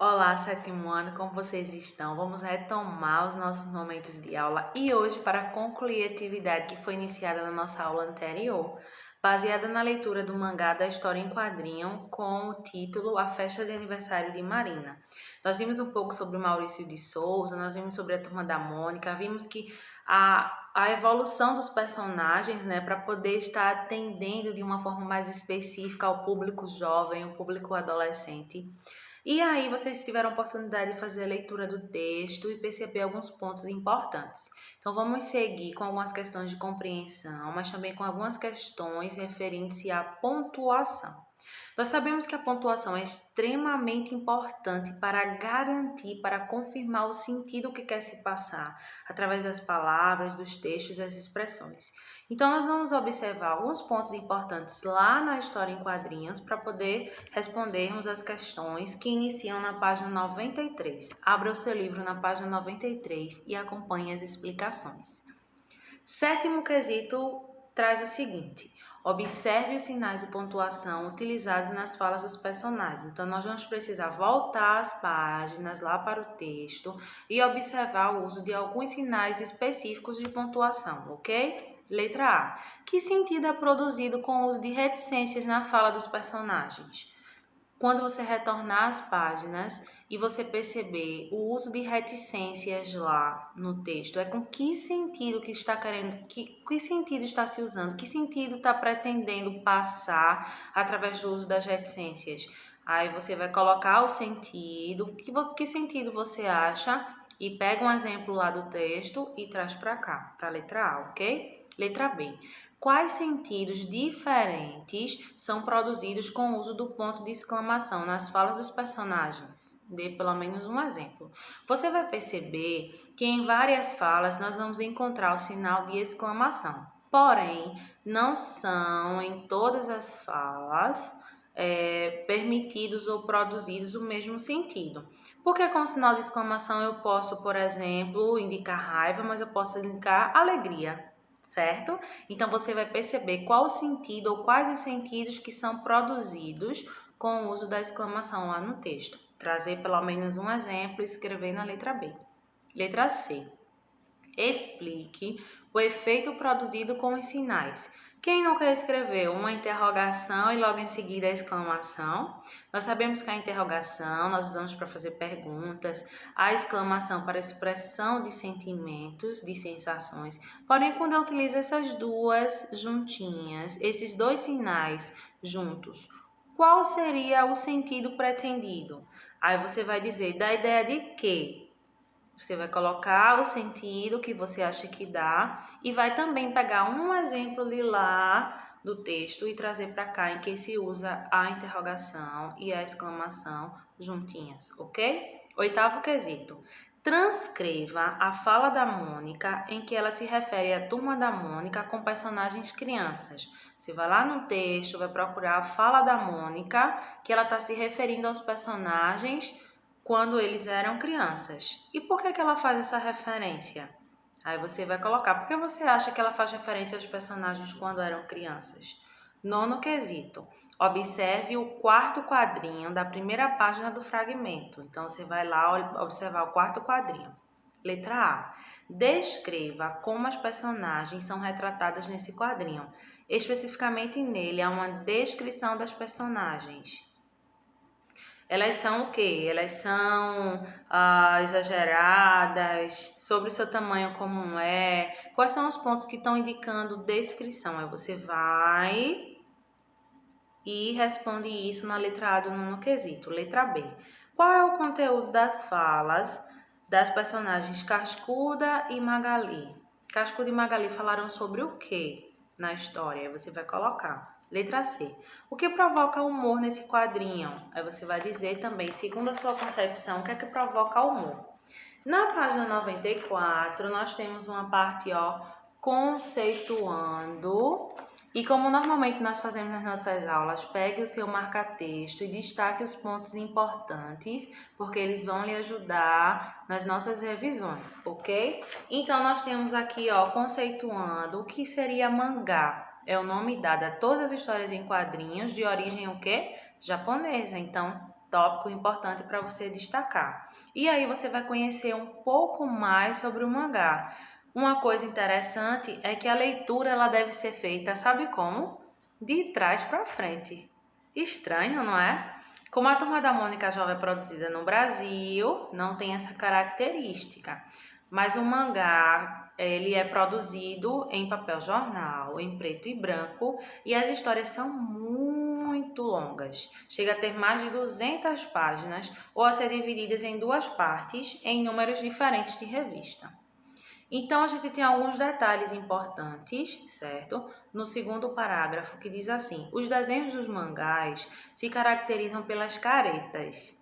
Olá, sétimo ano, como vocês estão? Vamos retomar os nossos momentos de aula e hoje, para concluir a atividade que foi iniciada na nossa aula anterior, baseada na leitura do mangá da História em Quadrinho com o título A Festa de Aniversário de Marina. Nós vimos um pouco sobre o Maurício de Souza, nós vimos sobre a Turma da Mônica, vimos que a evolução dos personagens, né, para poder estar atendendo de uma forma mais específica ao público jovem, ao público adolescente. E aí vocês tiveram a oportunidade de fazer a leitura do texto e perceber alguns pontos importantes. Então vamos seguir com algumas questões de compreensão, mas também com algumas questões referentes à pontuação. Nós sabemos que a pontuação é extremamente importante para garantir, para confirmar o sentido que quer se passar, através das palavras, dos textos e das expressões. Então, nós vamos observar alguns pontos importantes lá na História em Quadrinhos para poder respondermos as questões que iniciam na página 93. Abra o seu livro na página 93 e acompanhe as explicações. Sétimo quesito traz o seguinte: observe os sinais de pontuação utilizados nas falas dos personagens. Então, nós vamos precisar voltar as páginas lá para o texto e observar o uso de alguns sinais específicos de pontuação, ok? Letra A. Que sentido é produzido com o uso de reticências na fala dos personagens? Quando você retornar às páginas e você perceber o uso de reticências lá no texto, é com que sentido que está querendo, que sentido está se usando, que sentido está pretendendo passar através do uso das reticências. Aí você vai colocar o sentido, que sentido você acha, e pega um exemplo lá do texto e traz para cá, para a letra A, ok? Letra B. Quais sentidos diferentes são produzidos com o uso do ponto de exclamação nas falas dos personagens? Dê pelo menos um exemplo. Você vai perceber que em várias falas nós vamos encontrar o sinal de exclamação. Porém, não são em todas as falas permitidos ou produzidos o mesmo sentido. Porque com o sinal de exclamação eu posso, por exemplo, indicar raiva, mas eu posso indicar alegria, certo? Então, você vai perceber qual o sentido ou quais os sentidos que são produzidos com o uso da exclamação lá no texto. Trazer pelo menos um exemplo e escrever na letra B. Letra C. Explique o efeito produzido com os sinais. Quem nunca escreveu uma interrogação e logo em seguida a exclamação? Nós sabemos que a interrogação nós usamos para fazer perguntas, a exclamação para expressão de sentimentos, de sensações. Porém, quando eu utilizo essas duas juntinhas, esses dois sinais juntos, qual seria o sentido pretendido? Aí você vai dizer da ideia de que você vai colocar o sentido que você acha que dá e vai também pegar um exemplo de lá do texto e trazer para cá em que se usa a interrogação e a exclamação juntinhas, ok? Oitavo quesito. Transcreva a fala da Mônica em que ela se refere à Turma da Mônica com personagens crianças. Você vai lá no texto, vai procurar a fala da Mônica, que ela está se referindo aos personagens quando eles eram crianças. E por que ela faz essa referência? Aí você vai colocar, por que você acha que ela faz referência aos personagens quando eram crianças? Nono quesito. Observe o quarto quadrinho da primeira página do fragmento. Então, você vai lá observar o quarto quadrinho. Letra A. Descreva como as personagens são retratadas nesse quadrinho. Especificamente nele, há uma descrição das personagens. Elas são o quê? Elas são exageradas, sobre o seu tamanho como é. Quais são os pontos que estão indicando descrição? Aí você vai e responde isso na letra A do nono quesito. Letra B. Qual é o conteúdo das falas das personagens Cascuda e Magali? Cascuda e Magali falaram sobre o quê na história? Aí você vai colocar. Letra C. O que provoca humor nesse quadrinho? Aí você vai dizer também, segundo a sua concepção, o que é que provoca humor. Na página 94, nós temos uma parte, conceituando. E como normalmente nós fazemos nas nossas aulas, pegue o seu marca-texto e destaque os pontos importantes, porque eles vão lhe ajudar nas nossas revisões, ok? Então, nós temos aqui, conceituando o que seria mangá. É o nome dado a todas as histórias em quadrinhos de origem o quê? Japonesa. Então, tópico importante para você destacar. E aí você vai conhecer um pouco mais sobre o mangá. Uma coisa interessante é que a leitura ela deve ser feita, sabe como? De trás para frente. Estranho, não é? Como a Turma da Mônica Jovem é produzida no Brasil, não tem essa característica. Mas o mangá, ele é produzido em papel jornal, em preto e branco, e as histórias são muito longas. Chega a ter mais de 200 páginas ou a ser divididas em duas partes em números diferentes de revista. Então, a gente tem alguns detalhes importantes, certo? No segundo parágrafo, que diz assim: os desenhos dos mangás se caracterizam pelas caretas,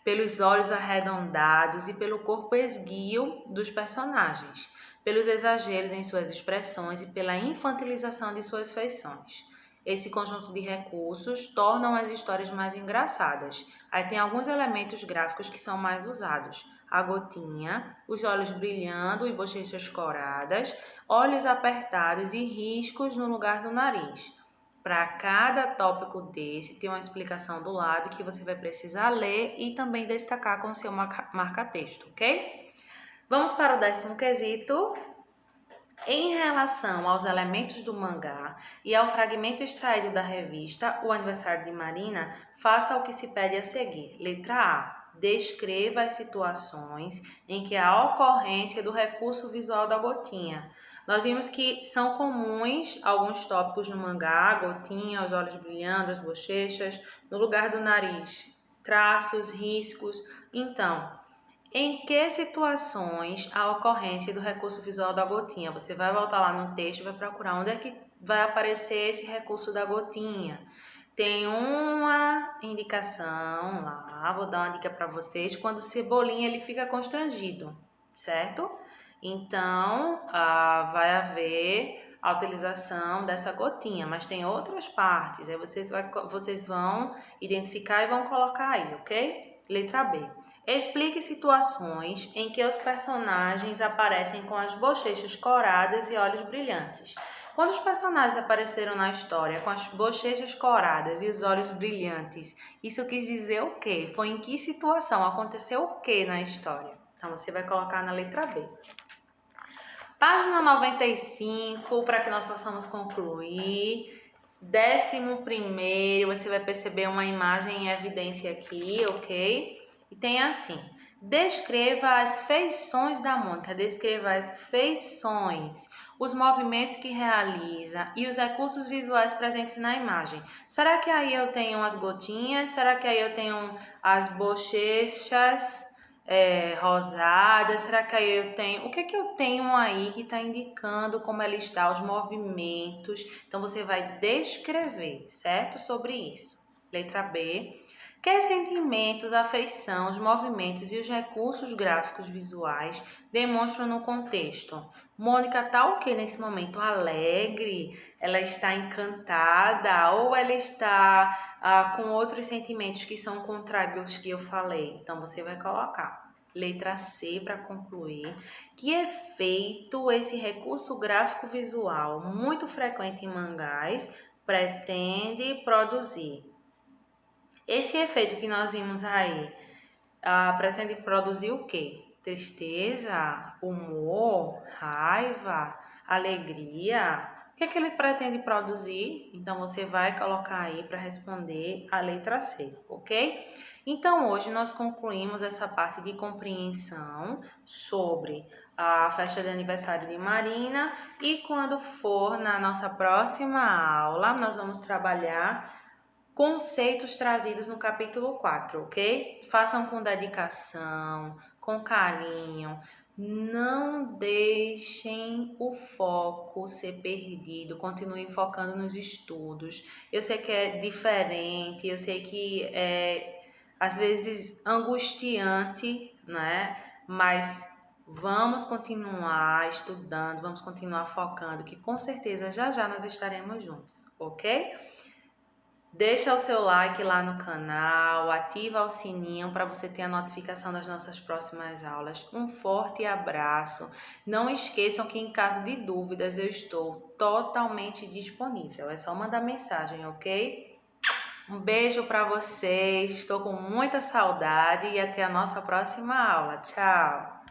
pelos olhos arredondados e pelo corpo esguio dos personagens, pelos exageros em suas expressões e pela infantilização de suas feições. Esse conjunto de recursos tornam as histórias mais engraçadas. Aí tem alguns elementos gráficos que são mais usados: a gotinha, os olhos brilhando e bochechas coradas, olhos apertados e riscos no lugar do nariz. Para cada tópico desse, tem uma explicação do lado que você vai precisar ler e também destacar com o seu marca-texto, ok? Vamos para o 10º quesito. Em relação aos elementos do mangá e ao fragmento extraído da revista O Aniversário de Marina, faça o que se pede a seguir. Letra A. Descreva as situações em que há ocorrência do recurso visual da gotinha. Nós vimos que são comuns alguns tópicos no mangá: a gotinha, os olhos brilhando, as bochechas, no lugar do nariz, traços, riscos. Então, em que situações a ocorrência do recurso visual da gotinha? Você vai voltar lá no texto e vai procurar onde é que vai aparecer esse recurso da gotinha. Tem uma indicação lá, vou dar uma dica para vocês, quando o Cebolinha ele fica constrangido, certo? Então, vai haver a utilização dessa gotinha, mas tem outras partes, aí vocês vão identificar e vão colocar aí, ok? Letra B. Explique situações em que os personagens aparecem com as bochechas coradas e olhos brilhantes. Quando os personagens apareceram na história com as bochechas coradas e os olhos brilhantes, isso quis dizer o quê? Foi em que situação? Aconteceu o quê na história? Então, você vai colocar na letra B. Página 95, para que nós possamos concluir. 11º, você vai perceber uma imagem em evidência aqui, ok? E tem assim: descreva as feições da Mônica, descreva as feições, os movimentos que realiza e os recursos visuais presentes na imagem. Será que aí eu tenho as gotinhas? Será que aí eu tenho as bochechas rosadas? Será que aí eu tenho... O que é que eu tenho aí que está indicando como ela está, os movimentos? Então, você vai descrever, certo? Sobre isso. Letra B. Que sentimentos, afeição, os movimentos e os recursos gráficos visuais demonstram no contexto? Mônica está o que nesse momento? Alegre? Ela está encantada? Ou ela está com outros sentimentos que são contrários que eu falei? Então, você vai colocar. Letra C, para concluir. Que efeito esse recurso gráfico visual, muito frequente em mangás, pretende produzir? Esse efeito que nós vimos aí, pretende produzir o quê? Tristeza, humor, raiva, alegria? O que é que ele pretende produzir? Então, você vai colocar aí para responder a letra C, ok? Então, hoje nós concluímos essa parte de compreensão sobre a festa de aniversário de Marina, e quando for na nossa próxima aula, nós vamos trabalhar conceitos trazidos no capítulo 4, ok? Façam com dedicação, com carinho. Não deixem o foco ser perdido. Continuem focando nos estudos. Eu sei que é diferente, eu sei que é às vezes angustiante, né? Mas vamos continuar estudando, vamos continuar focando, que com certeza já já nós estaremos juntos, ok? Deixa o seu like lá no canal, ativa o sininho para você ter a notificação das nossas próximas aulas. Um forte abraço. Não esqueçam que em caso de dúvidas eu estou totalmente disponível. É só mandar mensagem, ok? Um beijo para vocês, estou com muita saudade e até a nossa próxima aula. Tchau!